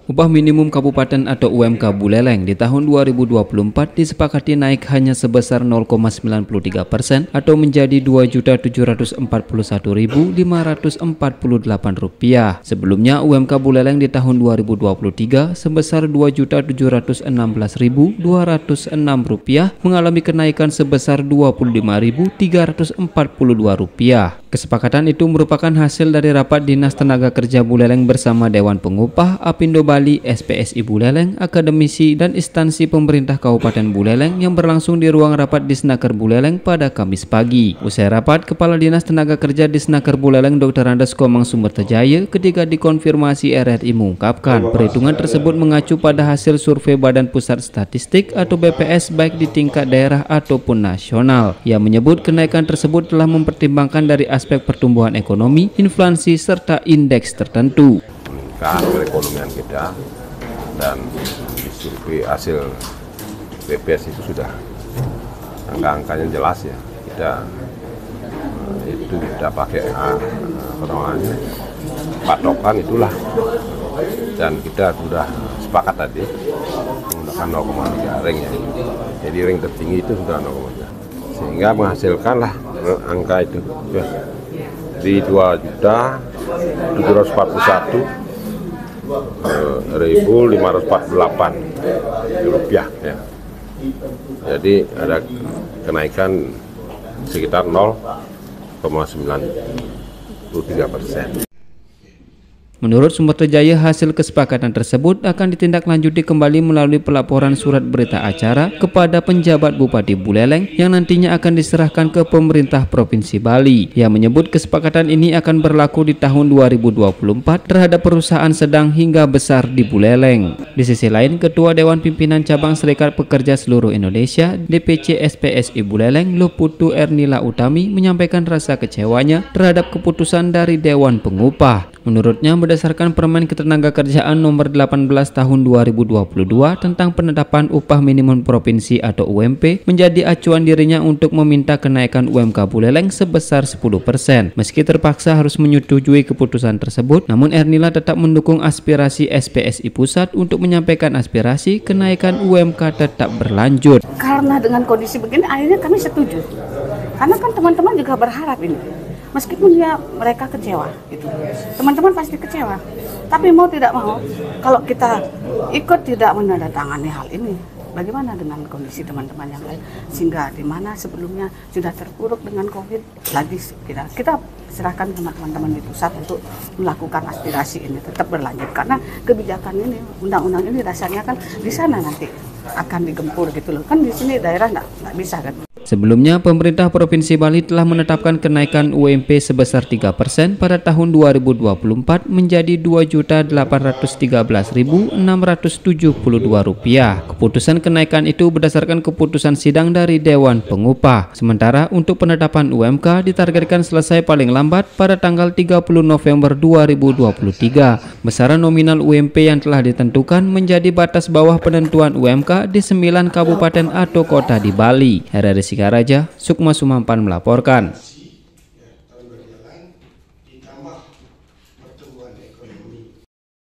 Upah minimum kabupaten atau UMK Buleleng di tahun 2024 disepakati naik hanya sebesar 0,93% atau menjadi Rp2.741.548. Sebelumnya UMK Buleleng di tahun 2023 sebesar Rp2.716.206 mengalami kenaikan sebesar Rp25.342. Kesepakatan itu merupakan hasil dari rapat Dinas Tenaga Kerja Buleleng bersama Dewan Pengupah, Apindo Bali, SPSI Buleleng, akademisi, dan instansi pemerintah Kabupaten Buleleng yang berlangsung di ruang rapat Disnaker Buleleng pada Kamis pagi. Usai rapat, Kepala Dinas Tenaga Kerja Disnaker Buleleng Dr. Andes Komang Sumertajaya ketika dikonfirmasi RRI mengungkapkan perhitungan tersebut mengacu pada hasil survei Badan Pusat Statistik atau BPS baik di tingkat daerah ataupun nasional. Ia menyebut kenaikan tersebut telah mempertimbangkan dari aspek pertumbuhan ekonomi, inflasi, serta indeks tertentu. Perekonomian kita, dan di survei hasil BPS itu sudah angka-angkanya jelas ya, kita itu tidak pakai patokan itulah, dan kita sudah sepakat tadi menggunakan 0,3 ring ya, jadi ring tertinggi itu sudah 0,3, sehingga menghasilkanlah angka itu ya, di 2.741.548 rupiah ya. Jadi ada kenaikan sekitar 0,93%. Menurut Sumertajaya, hasil kesepakatan tersebut akan ditindaklanjuti kembali melalui pelaporan surat berita acara kepada penjabat Bupati Buleleng yang nantinya akan diserahkan ke pemerintah Provinsi Bali. Ia menyebut kesepakatan ini akan berlaku di tahun 2024 terhadap perusahaan sedang hingga besar di Buleleng. Di sisi lain, Ketua Dewan Pimpinan Cabang Serikat Pekerja Seluruh Indonesia (DPC SPSI Buleleng) Luputu Ernila Utami menyampaikan rasa kecewanya terhadap keputusan dari Dewan Pengupah. Menurutnya, berdasarkan Permen Ketenagakerjaan Nomor 18 Tahun 2022 tentang penetapan upah minimum provinsi atau UMP menjadi acuan dirinya untuk meminta kenaikan UMK Buleleng sebesar 10%. Meski terpaksa harus menyetujui keputusan tersebut, namun Ernila tetap mendukung aspirasi SPSI Pusat untuk menyampaikan aspirasi kenaikan UMK tetap berlanjut. Karena dengan kondisi begini akhirnya kami setuju. Karena kan teman-teman juga berharap ini. Meskipun ya mereka kecewa, gitu. Teman-teman pasti kecewa. Tapi mau tidak mau, kalau kita ikut tidak menandatangani hal ini, bagaimana dengan kondisi teman-teman yang lain? Sehingga di mana sebelumnya sudah terpuruk dengan COVID, lagi kita serahkan teman-teman di pusat untuk melakukan aspirasi ini tetap berlanjut. Karena kebijakan ini, undang-undang ini rasanya kan di sana nanti akan digempur gitu loh. Kan di sini daerah nggak bisa kan. Sebelumnya, pemerintah Provinsi Bali telah menetapkan kenaikan UMP sebesar 3% pada tahun 2024 menjadi Rp2.813.672. Keputusan kenaikan itu berdasarkan keputusan sidang dari Dewan Pengupah. Sementara untuk penetapan UMK ditargetkan selesai paling lambat pada tanggal 30 November 2023. Besaran nominal UMP yang telah ditentukan menjadi batas bawah penentuan UMK di 9 kabupaten atau kota di Bali. RRI Sikaraja, Sukma Sumampan melaporkan.